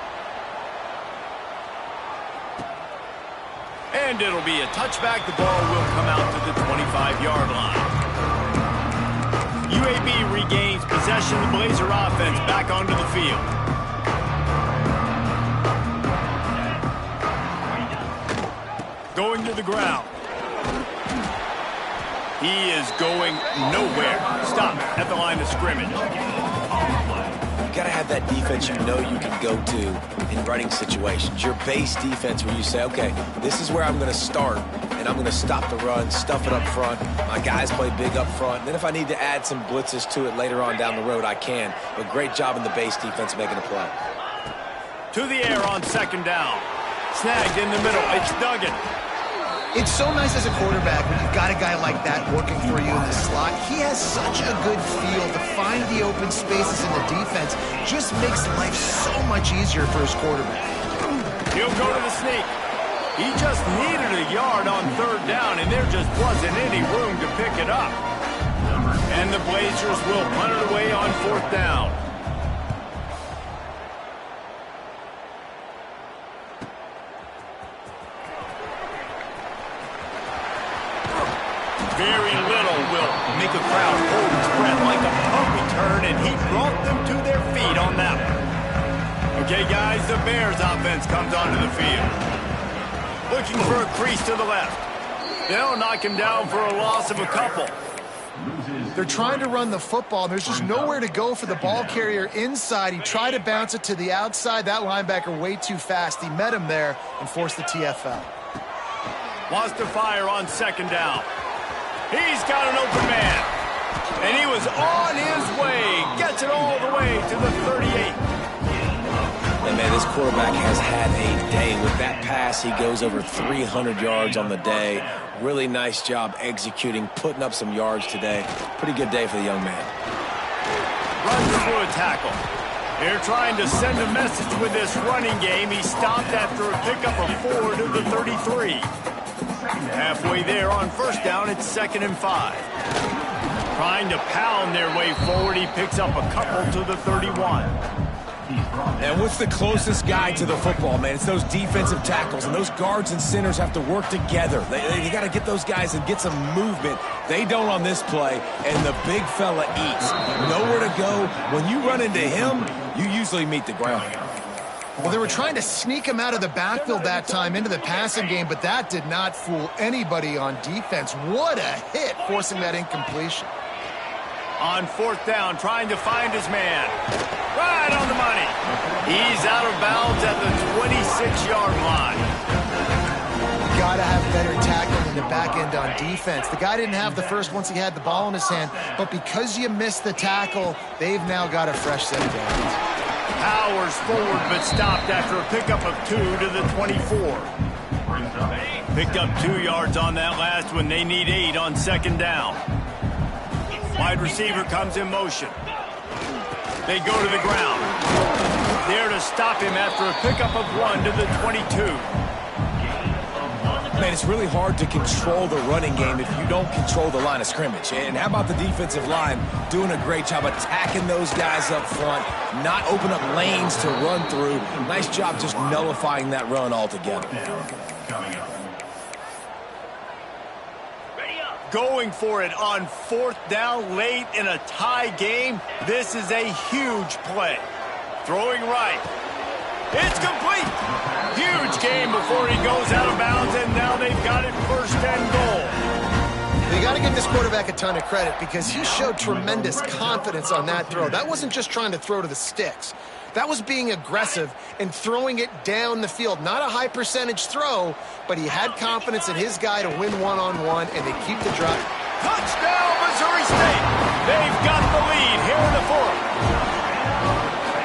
And it'll be a touchback. The ball will come out to the 25-yard line. UAB regains possession of the Blazer offense back onto the field. Going to the ground. He is going nowhere. Stop at the line of scrimmage. You got to have that defense you know you can go to in running situations. Your base defense where you say, okay, this is where I'm going to start, and I'm going to stop the run, stuff it up front. My guys play big up front. Then if I need to add some blitzes to it later on down the road, I can. But great job in the base defense making a play. To the air on second down. Snagged in the middle. It's Duggan. It's so nice as a quarterback when you've got a guy like that working for you in the slot. He has such a good feel to find the open spaces in the defense. Just makes life so much easier for his quarterback. He'll go to the sneak. He just needed a yard on third down, and there just wasn't any room to pick it up. And the Blazers will punt it away on fourth down. Very little will make a crowd hold its breath like a punt return, and he brought them to their feet on that one. Okay, guys, the Bears offense comes onto the field. Looking for a crease to the left. They'll knock him down for a loss of a couple. They're trying to run the football. There's just nowhere to go for the ball carrier inside. He tried to bounce it to the outside. That linebacker way too fast. He met him there and forced the TFL. Wants to fire on second down. He's got an open man. And he was on his way. Gets it all the way to the 38. And, man, this quarterback has had a day. With that pass, he goes over 300 yards on the day. Really nice job executing, putting up some yards today. Pretty good day for the young man. Runs through a tackle. They're trying to send a message with this running game. He stopped after a pickup of 4 to the 33. Halfway there on first down, it's 2nd and 5. Trying to pound their way forward, he picks up a couple to the 31. And what's the closest guy to the football, man? It's those defensive tackles, and those guards and centers have to work together. They got to get those guys and get some movement. They don't on this play, and the big fella eats. Nowhere to go. When you run into him, you usually meet the ground. Well, they were trying to sneak him out of the backfield that time into the passing game, but that did not fool anybody on defense. What a hit, forcing that incompletion. On fourth down, trying to find his man. Right on the money. He's out of bounds at the 26-yard line. Got to have better tackling in the back end on defense. The guy didn't have the first once he had the ball in his hand, but because you missed the tackle, they've now got a fresh set of downs. Powers forward, but stopped after a pickup of 2 to the 24. Picked up 2 yards on that last one. They need 8 on second down. Wide receiver comes in motion. They go to the ground. There to stop him after a pickup of 1 to the 22. Man, it's really hard to control the running game if you don't control the line of scrimmage. And how about the defensive line doing a great job attacking those guys up front, not open up lanes to run through. Nice job just nullifying that run altogether. going for it on 4th down late in a tie game. This is a huge play. Throwing right. It's complete. Huge game before he goes out of bounds, and now they've got it 1st and goal. You got to give this quarterback a ton of credit because he showed tremendous confidence on that throw. That wasn't just trying to throw to the sticks. That was being aggressive and throwing it down the field. Not a high percentage throw, but he had confidence in his guy to win one-on-one, and they keep the drive. Touchdown, Missouri State. They've got the lead here in the 4th.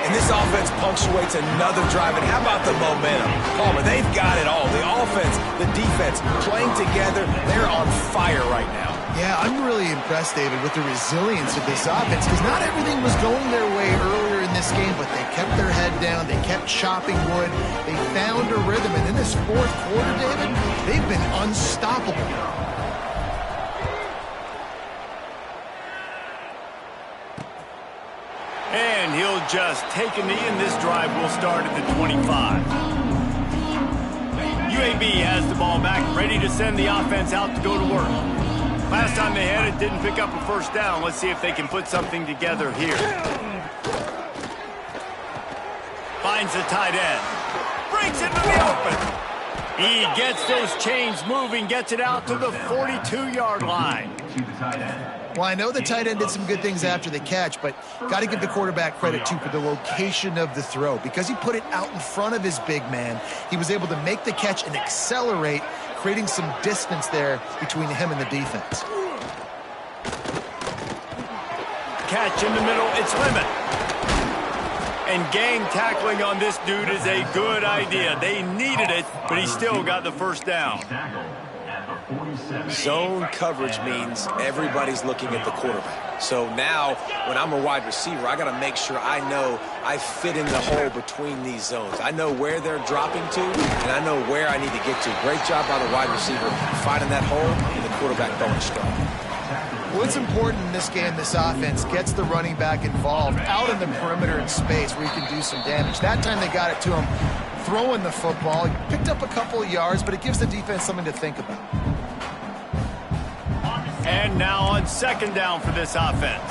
And this offense punctuates another drive. And how about the momentum? Palmer, they've got it all. The offense, the defense, playing together. They're on fire right now. Yeah, I'm really impressed, David, with the resilience of this offense because not everything was going their way earlier in this game, but they kept their head down. They kept chopping wood. They found a rhythm. And in this 4th quarter, David, they've been unstoppable. And he'll just take a knee, and this drive will start at the 25. UAB has the ball back, ready to send the offense out to go to work. Last time they had it, didn't pick up a 1st down. Let's see if they can put something together here. Finds the tight end. Breaks it to the open. He gets those chains moving, gets it out to the 42-yard line. Well, I know the tight end did some good things after the catch, but got to give the quarterback credit, too, for the location of the throw. Because he put it out in front of his big man, he was able to make the catch and accelerate, creating some distance there between him and the defense. Catch in the middle, it's Lemon. And gang tackling on this dude is a good idea. They needed it, but he still got the 1st down. Zone coverage means everybody's looking at the quarterback. So now, when I'm a wide receiver, I got to make sure I know I fit in the hole between these zones. I know where they're dropping to, and I know where I need to get to. Great job by the wide receiver finding that hole, and the quarterback going strong. What's important in this game, this offense gets the running back involved out in the perimeter in space where he can do some damage. That time they got it to him throwing the football. He picked up a couple of yards, but it gives the defense something to think about. And now on 2nd down for this offense.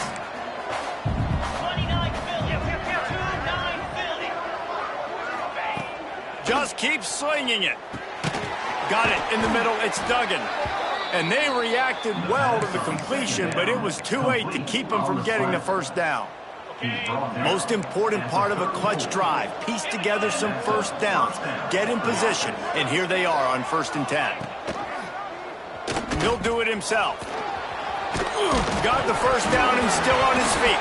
Just keep slinging it. Got it in the middle. It's Duggan. And they reacted well to the completion, but it was too late to keep them from getting the 1st down. Most important part of a clutch drive. Piece together some 1st downs. Get in position. And here they are on 1st and 10. He'll do it himself. Got the 1st down and still on his feet.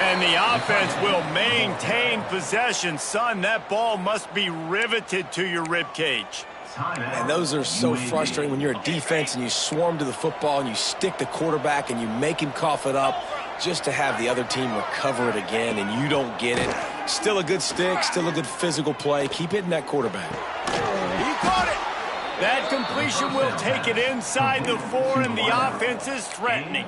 And the offense will maintain possession. Son, that ball must be riveted to your ribcage. And those are so frustrating when you're a defense and you swarm to the football and you stick the quarterback and you make him cough it up just to have the other team recover it again and you don't get it. Still a good stick, still a good physical play. Keep hitting that quarterback. He caught it. That completion will take it inside the 4, and the offense is threatening.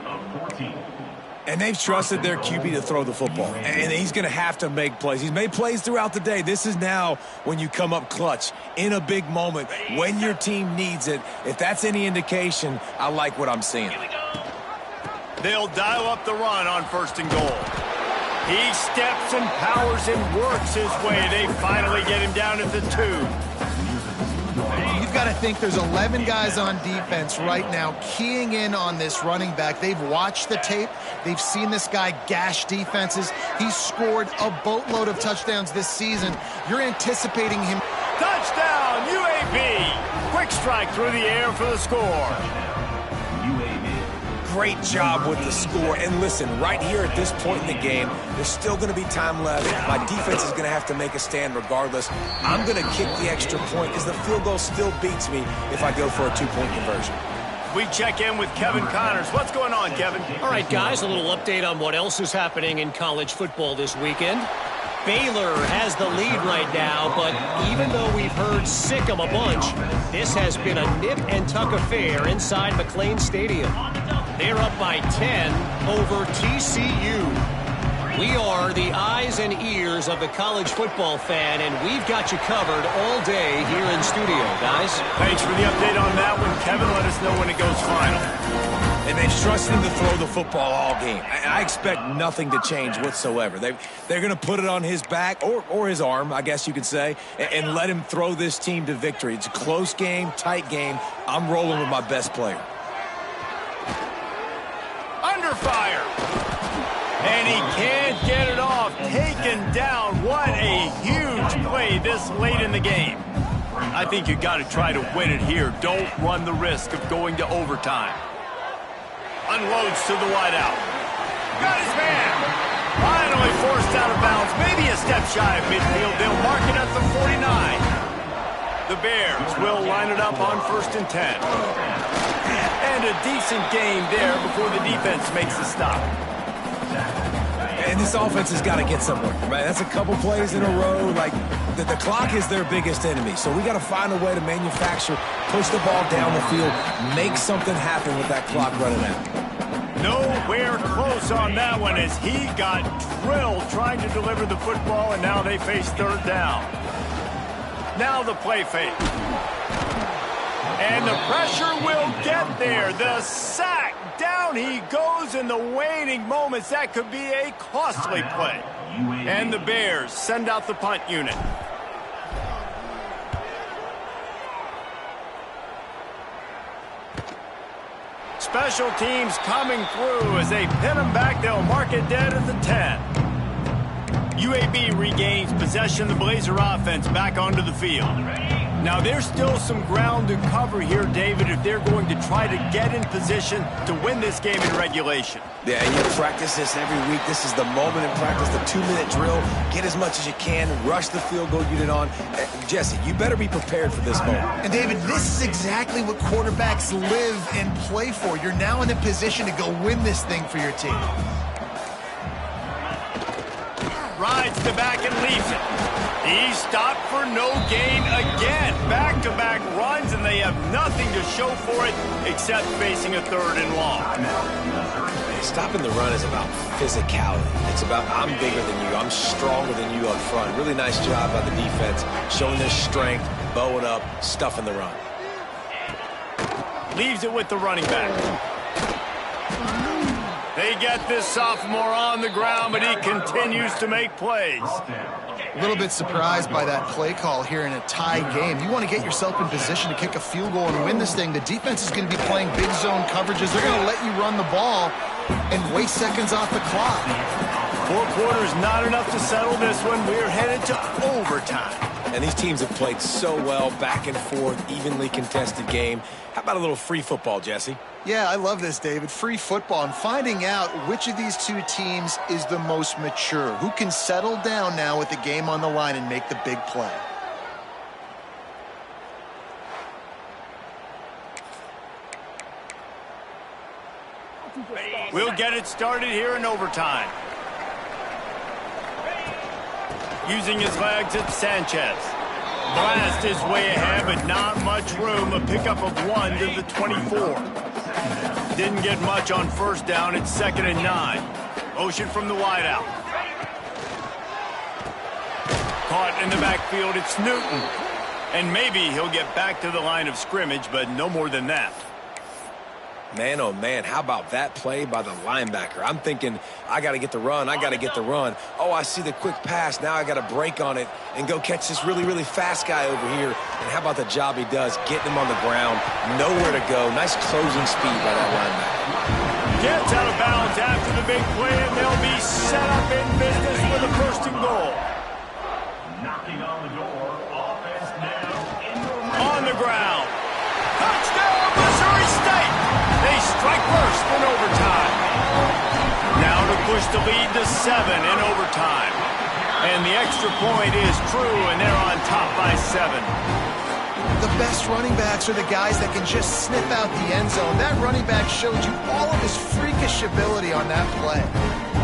And they've trusted their QB to throw the football. And he's going to have to make plays. He's made plays throughout the day. This is now when you come up clutch in a big moment when your team needs it. If that's any indication, I like what I'm seeing. They'll dial up the run on 1st and goal. He steps and powers and works his way. They finally get him down at the 2. You've got to think there's 11 guys on defense right now keying in on this running back. They've watched the tape. They've seen this guy gash defenses. He's scored a boatload of touchdowns this season. You're anticipating him. Touchdown, UAB. Quick strike through the air for the score. Great job with the score. And listen, right here at this point in the game, there's still going to be time left. My defense is going to have to make a stand regardless. I'm going to kick the extra point because the field goal still beats me if I go for a 2-point conversion. We check in with Kevin Connors. What's going on, Kevin? All right, guys, a little update on what else is happening in college football this weekend. Baylor has the lead right now, but even though we've heard sick 'em a bunch, this has been a nip-and-tuck affair inside McLean Stadium. They're up by 10 over TCU. We are the eyes and ears of the college football fan, and we've got you covered all day here in studio, guys. Thanks for the update on that one, Kevin. Let us know when it goes final. And they've trusted him to throw the football all game. I expect nothing to change whatsoever. They're going to put it on his back, or his arm, I guess you could say, and let him throw this team to victory. It's a close game, tight game. I'm rolling with my best player. Under fire. And he can't get it off. Taken down. What a huge play this late in the game. I think you got to try to win it here. Don't run the risk of going to overtime. Unloads to the wideout. Got his man. Finally forced out of bounds. Maybe a step shy of midfield. They'll mark it at the 49. The Bears will line it up on 1st and 10. And a decent game there before the defense makes the stop. And this offense has got to get somewhere, right? That's a couple plays in a row. Like, the clock is their biggest enemy. So we got to find a way to manufacture, push the ball down the field, make something happen with that clock running out. Nowhere close on that one as he got drilled trying to deliver the football, and now they face 3rd down. Now the play fake. And the pressure will get there. The sack. Down he goes in the waning moments. That could be a costly play. And the Bears send out the punt unit. Special teams coming through as they pin him back. They'll mark it dead at the 10. UAB regains possession. The Blazer offense back onto the field. Now, there's still some ground to cover here, David, if they're going to try to get in position to win this game in regulation. Yeah, you practice this every week. This is the moment in practice, the 2-minute drill. Get as much as you can. Rush the field goal unit on. Jesse, you better be prepared for this moment. And, David, this is exactly what quarterbacks live and play for. You're now in a position to go win this thing for your team. Rides the back and leaves it. He stopped for no gain again. Back-to-back runs, and they have nothing to show for it except facing a 3rd and long. Stopping the run is about physicality. It's about I'm bigger than you. I'm stronger than you up front. Really nice job by the defense, showing their strength, bowing up, stuffing the run. Leaves it with the running back. They get this sophomore on the ground, but he continues to make plays. A little bit surprised by that play call here in a tie game. You want to get yourself in position to kick a field goal and win this thing. The defense is going to be playing big zone coverages. They're going to let you run the ball and waste seconds off the clock. 4 quarters, not enough to settle this one. We're headed to overtime. And these teams have played so well, back and forth, evenly contested game. How about a little free football, Jesse? Yeah, I love this, David. Free football and finding out which of these two teams is the most mature. Who can settle down now with the game on the line and make the big play. We'll get it started here in overtime. Using his legs, it's Sanchez. Blast his way ahead, but not much room. A pickup of 1 to the 24. Didn't get much on 1st down. It's 2nd and 9. Motion from the wideout. Caught in the backfield. It's Newton. And maybe he'll get back to the line of scrimmage, but no more than that. Man, oh, man, how about that play by the linebacker? I'm thinking, I got to get the run. I got to get the run. Oh, I see the quick pass. Now I got to break on it and go catch this really, really fast guy over here. And how about the job he does, getting him on the ground, nowhere to go. Nice closing speed by that linebacker. Gets out of bounds after the big play, and they'll be set up in business for the 1st and goal. Knocking on the door. Offense now in the On the ground. Touchdown, Missouri State. They strike first in overtime. Now to push the lead to 7 in overtime. And the extra point is true, and they're on top by 7. The best running backs are the guys that can just snip out the end zone. That running back showed you all of his freakish ability on that play.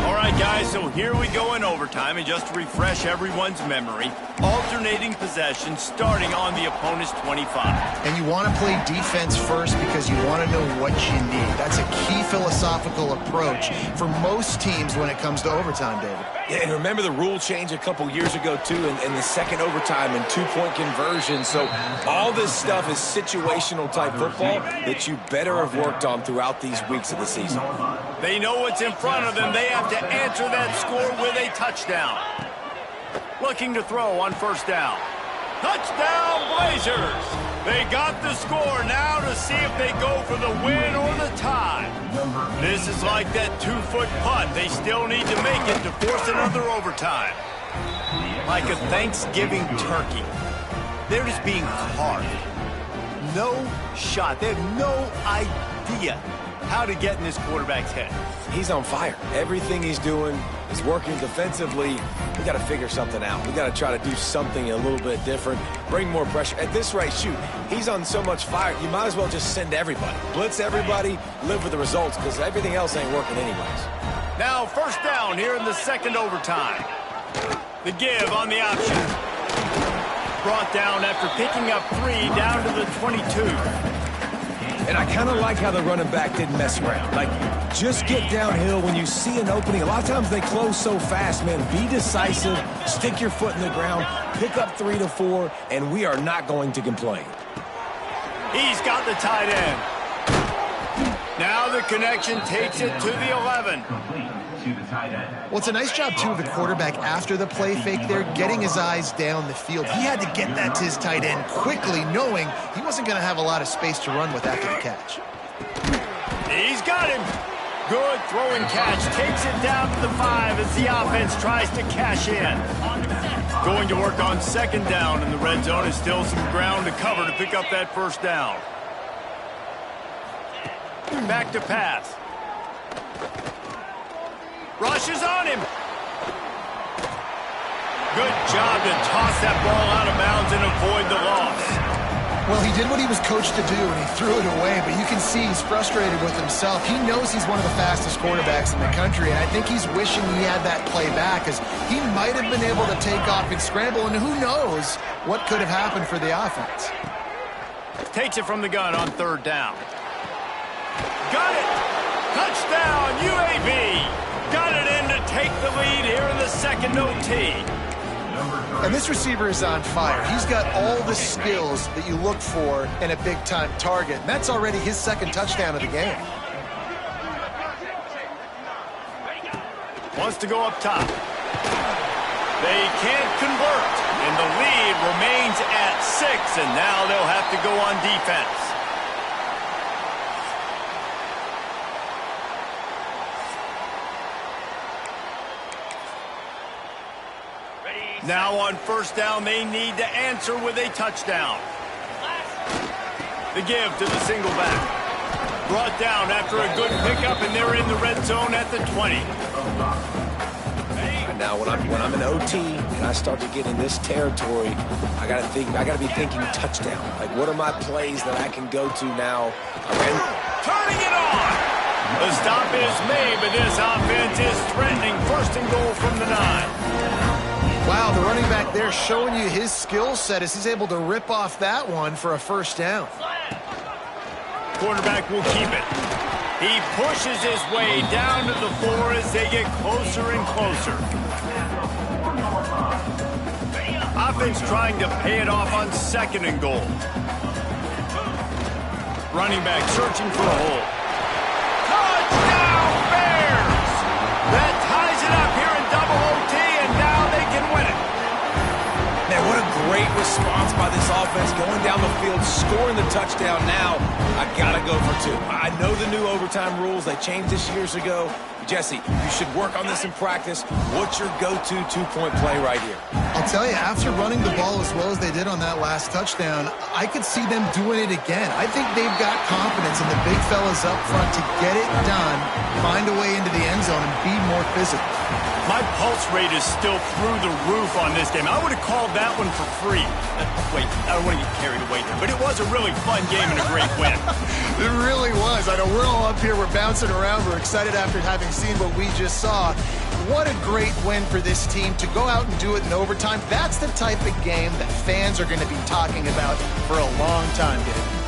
All right, guys, so here we go in overtime, and just to refresh everyone's memory, alternating possession starting on the opponent's 25. And you want to play defense first because you want to know what you need. That's a key philosophical approach for most teams when it comes to overtime, David. Yeah, and remember the rule change a couple years ago, too, in the second overtime and two-point conversion. So all this stuff is situational-type football that you better have worked on throughout these weeks of the season. They know what's in front of them. They have to answer that score with a touchdown. Looking to throw on first down. Touchdown, Blazers! They got the score now to see if they go for the win or the tie. This is like that 2-foot putt. They still need to make it to force another overtime. Like a Thanksgiving turkey. They're just being carved. No shot. They have no idea how to get in this quarterback's head. He's on fire. Everything he's doing is working defensively. We got to figure something out. We got to try to do something a little bit different, bring more pressure. At this rate, shoot, he's on so much fire, you might as well just send everybody. Blitz everybody, live with the results, because everything else ain't working anyways. Now first down here in the second overtime. The give on the option. Brought down after picking up 3 down to the 22. And I kind of like how the running back didn't mess around. Like, just get downhill when you see an opening. A lot of times they close so fast, man. Be decisive, stick your foot in the ground, pick up 3 to 4, and we are not going to complain. He's got the tight end. Now the connection takes it to the 11. Well, it's a nice job, too, of the quarterback after the play fake there, getting his eyes down the field. He had to get that to his tight end quickly, knowing he wasn't going to have a lot of space to run with after the catch. He's got him. Good throwing catch. Takes it down to the 5 as the offense tries to cash in. Going to work on second down in the red zone. Is still some ground to cover to pick up that first down. Back to pass. Rushes on him. Good job to toss that ball out of bounds and avoid the loss. Well, he did what he was coached to do, and he threw it away, but you can see he's frustrated with himself. He knows he's one of the fastest quarterbacks in the country, and I think he's wishing he had that play back, because he might have been able to take off and scramble, and who knows what could have happened for the offense. Takes it from the gun on third down. Got it! Touchdown, UAB! Got it in to take the lead here in the second OT. And this receiver is on fire. He's got all the skills that you look for in a big-time target. And that's already his second touchdown of the game. Wants to go up top. They can't convert, and the lead remains at 6, and now they'll have to go on defense. Now on first down, they need to answer with a touchdown. The give to the single back. Brought down after a good pickup, and they're in the red zone at the 20. And now when I'm in OT and I start to get in this territory, I gotta be thinking touchdown. Like, what are my plays that I can go to now? Turning it on! The stop is made, but this offense is threatening. First and goal from the 9. Wow, the running back there showing you his skill set as he's able to rip off that one for a first down. Quarterback will keep it. He pushes his way down to the 4 as they get closer and closer. Offense trying to pay it off on second and goal. Running back searching for a hole. Touchdown, Bears! That ties it up here in double OT, and now they can win it. Man, what a great response by this offense, going down the field, scoring the touchdown. Now I gotta go for 2. I know the new overtime rules. They changed this years ago. Jesse, you should work on this in practice. What's your go-to two-point play right here? I'll tell you, after running the ball as well as they did on that last touchdown, I could see them doing it again. I think they've got confidence in the big fellas up front to get it done, find a way into the end zone, and be more physical. My pulse rate is still through the roof on this game. I would have called that one for free. Wait, I don't want to get carried away there, but it was a really fun game and a great win. It really was. I know we're all up here, we're bouncing around, we're excited after having seen what we just saw. What a great win for this team to go out and do it in overtime. That's the type of game that fans are going to be talking about for a long time, Dave.